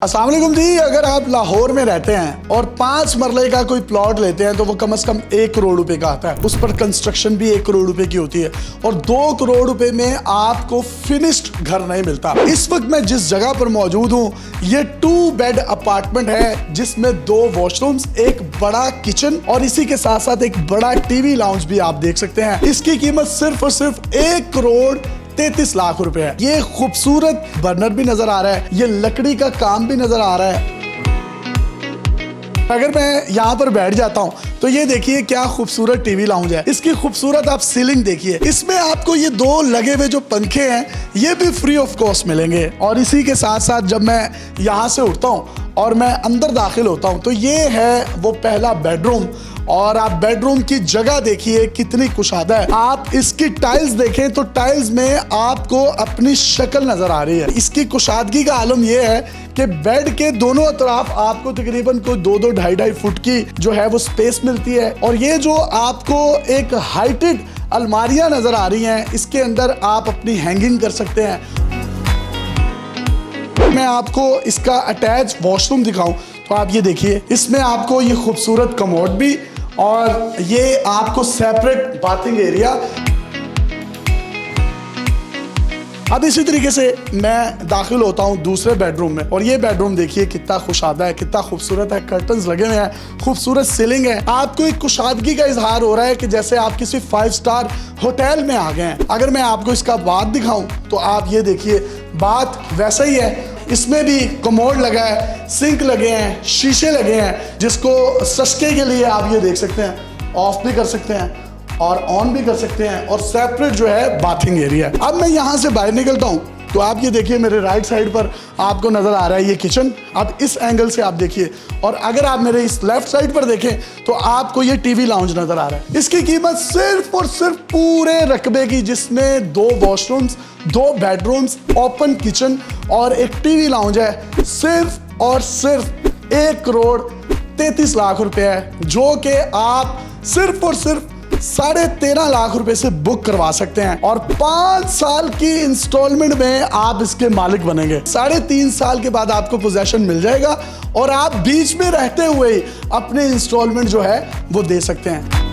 अस्सलाम वालेकुम जी। अगर आप लाहौर में रहते हैं और 5 मरले का कोई प्लॉट लेते हैं तो वो कम से कम 1 करोड़ रुपए का आता है। उस पर कंस्ट्रक्शन भी 1 करोड़ रुपए की होती है और 2 करोड़ रुपए में आपको फिनिश्ड घर नहीं मिलता। इस वक्त मैं जिस जगह पर मौजूद हूँ ये 2 बेड अपार्टमेंट है जिसमें 2 वॉशरूम्स, एक बड़ा किचन और इसी के साथ साथ एक बड़ा टीवी लाउंज भी आप देख सकते हैं। इसकी कीमत सिर्फ और सिर्फ 1 करोड़ 33 लाख रुपए है। ये खूबसूरत बर्नर भी नजर आ रहा है, ये लकड़ी का काम भी नजर आ रहा है। अगर मैं यहाँ पर बैठ जाता हूँ तो ये देखिए क्या खूबसूरत टीवी लाउंज है। इसकी खूबसूरत आप सीलिंग देखिए। इसमें आपको ये 2 लगे हुए जो पंखे हैं ये भी फ्री ऑफ कॉस्ट मिलेंगे। और इसी के साथ साथ जब मैं यहाँ से उठता हूँ और मैं अंदर दाखिल होता हूँ तो ये है वो पहला बेडरूम। और आप बेडरूम की जगह देखिए कितनी कुशादा है। आप इसकी टाइल्स देखें तो टाइल्स में आपको अपनी शक्ल नजर आ रही है। इसकी कुशादगी का आलम यह है कि बेड के दोनों तरफ आपको तकरीबन कोई 2-2, 2.5 फुट की जो है वो स्पेस मिलती है। और ये जो आपको एक हाइटेड अलमारियां नजर आ रही हैं इसके अंदर आप अपनी हैंगिंग कर सकते हैं। मैं आपको इसका अटैच वॉशरूम दिखाऊं तो आप ये देखिए, इसमें आपको ये खूबसूरत कमोड भी और ये आपको सेपरेट बाथिंग एरिया। अब इसी तरीके से मैं दाखिल होता हूँ दूसरे बेडरूम में और ये बेडरूम देखिए कितना खुशादा है, कितना खूबसूरत है। कर्टन्स लगे हुए हैं, खूबसूरत सीलिंग है। आपको एक कुशादगी का इजहार हो रहा है कि जैसे आप किसी 5 स्टार होटल में आ गए हैं। अगर मैं आपको इसका बाथ दिखाऊं तो आप ये देखिए, बाथ वैसा ही है। इसमें भी कमोड लगा है, सिंक लगे हैं, शीशे लगे हैं जिसको सस्ते के लिए आप ये देख सकते हैं, ऑफ भी कर सकते हैं और ऑन भी कर सकते हैं। और सेपरेट जो है बाथिंग एरिया। अब मैं यहाँ से बाहर निकलता हूँ तो आप ये देखिए मेरे राइट साइड पर आपको नजर आ रहा है ये किचन। अब इस एंगल से आप देखिए और अगर आप मेरे इस लेफ्ट साइड पर देखें तो आपको ये टीवी लाउंज नजर आ रहा है। इसकी कीमत सिर्फ और सिर्फ पूरे रकबे की, जिसमें 2 वॉशरूम्स, 2 बेडरूम्स, ओपन किचन और एक टीवी लाउंज है, सिर्फ और सिर्फ 1 करोड़ 33 लाख रुपए है, जो कि आप सिर्फ और सिर्फ 13.5 लाख रुपए से बुक करवा सकते हैं। और 5 साल की इंस्टॉलमेंट में आप इसके मालिक बनेंगे। 3.5 साल के बाद आपको पोजेशन मिल जाएगा और आप बीच में रहते हुए ही अपने इंस्टॉलमेंट जो है वो दे सकते हैं।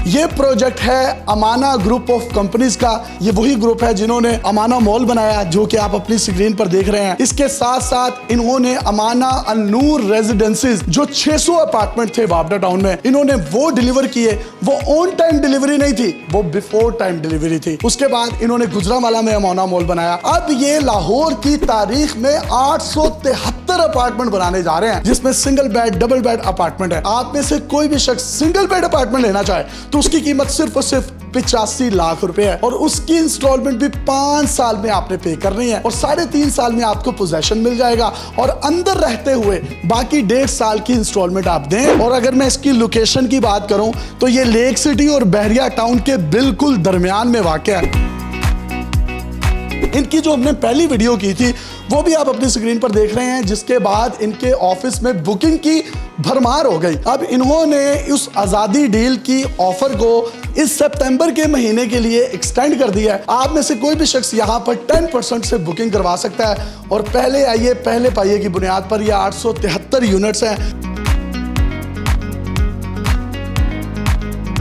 ये प्रोजेक्ट है अमाना ग्रुप ऑफ कंपनीज का। ये वही ग्रुप है जिन्होंने अमाना मॉल बनाया जो कि आप अपनी स्क्रीन पर देख रहे हैं। इसके साथ साथ इन्होंने अमाना अल-नूर रेजिडेंसीज जो 600 अपार्टमेंट थे वापडा टाउन में, इन्होंने वो डिलीवर किए। वो ऑन टाइम डिलीवरी नहीं थी, वो बिफोर टाइम डिलीवरी थी। उसके बाद इन्होंने गुजरांवाला में अमाना मॉल बनाया। अब ये लाहौर की तारीख में 873 अपार्टमेंट बनाने जा रहे हैं जिसमें single bed, double bed apartment है। आप में से कोई भी शख्स सिंगल बेड अपार्टमेंट लेना चाहे तो उसकी कीमत सिर्फ और सिर्फ 85 लाख रुपए है और उसकी इंस्टॉलमेंट भी 5 साल में आपने पे करनी है और 3.5 साल में आपको पोजेशन मिल जाएगा और अंदर रहते हुए बाकी 1.5 साल की इंस्टॉलमेंट आप दें। और अगर मैं इसकी लोकेशन की बात करूं तो ये लेक सिटी और बहरिया टाउन के बिल्कुल दरमियान में वाक़ है। इनकी जो हमने पहली वीडियो की थी वो भी आप अपनी स्क्रीन पर देख रहे हैं, जिसके बाद इनके ऑफिस में बुकिंग की भरमार हो गई। अब इन्होंने उस आज़ादी डील की ऑफर को इस सितंबर के महीने के लिए एक्सटेंड कर दिया है। आप में से कोई भी शख्स यहाँ पर 10% से बुकिंग करवा सकता है और पहले आइए पहले पाइए की बुनियाद पर ये 873 यूनिट्स हैं।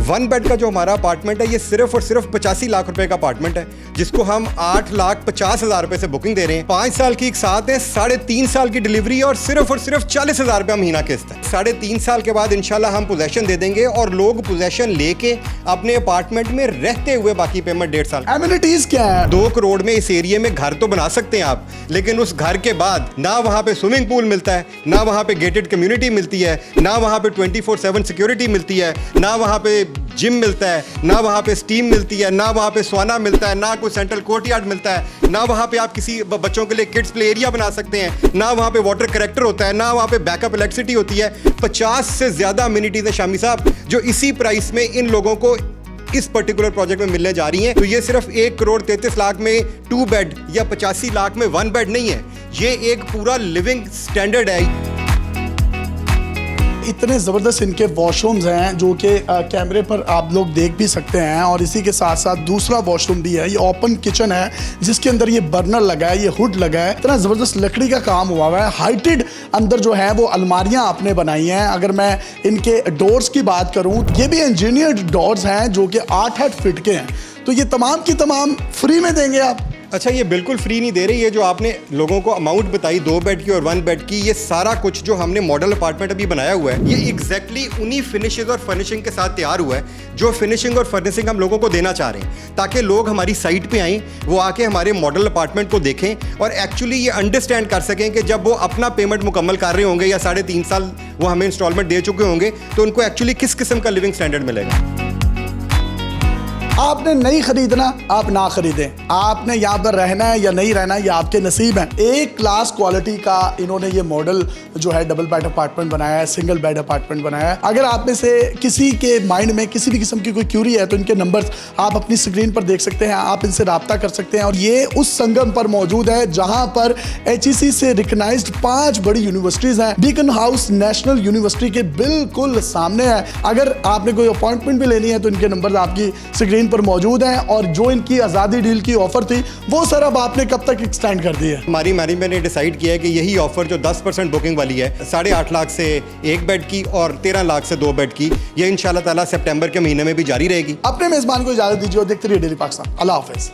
1 बेड का जो हमारा अपार्टमेंट है ये सिर्फ और सिर्फ 85 लाख रुपए का अपार्टमेंट है जिसको हम 8,50,000 रुपए से बुकिंग दे रहे हैं। 5 साल की एक साथ है, 3.5 साल की डिलीवरी और सिर्फ 40,000 रुपया महीना किस्त है। 3.5 साल के बाद इंशाल्लाह हम पोजेशन दे देंगे और लोग पोजेशन लेके अपने अपार्टमेंट में रहते हुए बाकी पेमेंट 1.5 साल। एमिनिटीज क्या है? 2 करोड़ में इस एरिया में घर तो बना सकते हैं आप, लेकिन उस घर के बाद ना वहाँ पे स्विमिंग पूल मिलता है, ना वहाँ पे गेटेड कम्युनिटी मिलती है, ना वहाँ पे 24/7 सिक्योरिटी मिलती है, ना वहाँ पे जिम मिलता है, ना वहाँ पे स्टीम मिलती है, ना वहाँ पे सोना मिलता है, ना कोई सेंट्रल कोर्टयार्ड मिलता है, ना वहाँ पे आप किसी बच्चों के लिए किड्स प्ले एरिया बना सकते हैं, ना वहाँ पे वाटर करेक्टर होता है, ना वहाँ पे बैकअप इलेक्ट्रिसिटी होती है। 50 से ज़्यादा अम्यूनिटीज़ है शामी साहब जो इसी प्राइस में इन लोगों को इस पर्टिकुलर प्रोजेक्ट में मिलने जा रही हैं। तो ये सिर्फ 1 करोड़ 33 लाख में 2 बेड या 85 लाख में 1 बेड नहीं है, ये एक पूरा लिविंग स्टैंडर्ड है। इतने ज़बरदस्त इनके वॉशरूम्स हैं जो कि कैमरे पर आप लोग देख भी सकते हैं। और इसी के साथ साथ दूसरा वॉशरूम भी है, ये ओपन किचन है जिसके अंदर ये बर्नर लगा है, ये हुड लगा है, इतना ज़बरदस्त लकड़ी का काम हुआ हुआ है। हाइटेड अंदर जो है वो अलमारियां आपने बनाई हैं। अगर मैं इनके डोर्स की बात करूं, ये भी इंजीनियर्ड डोर्स हैं जो कि 8-8 फीट के हैं। तो ये तमाम की तमाम फ्री में देंगे आप? अच्छा, ये बिल्कुल फ्री नहीं दे रही। ये जो आपने लोगों को अमाउंट बताई 2 बेड की और 1 बेड की, ये सारा कुछ जो हमने मॉडल अपार्टमेंट अभी बनाया हुआ है, ये एग्जैक्टली उन्हीं फिनिशेज और फर्निशिंग के साथ तैयार हुआ है जो फिनिशिंग और फर्निशिंग हम लोगों को देना चाह रहे हैं, ताकि लोग हमारी साइट पे आएँ, वो आके हमारे मॉडल अपार्टमेंट को देखें और एक्चुअली ये अंडरस्टैंड कर सकें कि जब वो अपना पेमेंट मुकम्मल कर रहे होंगे या 3.5 साल वो हमें इंस्टॉलमेंट दे चुके होंगे, तो उनको एक्चुअली किस किस्म का लिविंग स्टैंडर्ड मिलेगा। आपने नहीं खरीदना, आप ना खरीदें। आपने यहाँ पर रहना है या नहीं रहना, ये आपके नसीब है। एक क्लास क्वालिटी का इन्होंने ये मॉडल जो है डबल बेड अपार्टमेंट बनाया है, सिंगल बेड अपार्टमेंट बनाया है। अगर आप में से किसी के माइंड में किसी भी किस्म की कोई क्यूरी है तो इनके नंबर्स आप अपनी स्क्रीन पर देख सकते हैं, आप इनसे रब्ता कर सकते हैं। और ये उस संगम पर मौजूद है जहाँ पर HEC से रिकग्नाइज्ड 5 बड़ी यूनिवर्सिटीज़ हैं। बीकन हाउस नेशनल यूनिवर्सिटी के बिल्कुल सामने है। अगर आपने कोई अपॉइंटमेंट भी लेनी है तो इनके नंबर आपकी स्क्रीन पर मौजूद हैं। और जो इनकी आज़ादी डील की ऑफर थी वो सर अब आपने कब तक एक्सटेंड कर दी है? हमारी मैनेजमेंट ने डिसाइड किया है कि यही ऑफर जो 10% बुकिंग वाली है, 8.5 लाख से 1 बेड की और 13 लाख से 2 बेड की, ये इंशाल्लाह ताला सितंबर के महीने में भी जारी रहेगी। अपने मेजबान को इजाजत दीजिए और देखते रहिए डेली पाकिस्तान। अल्लाह हाफिज।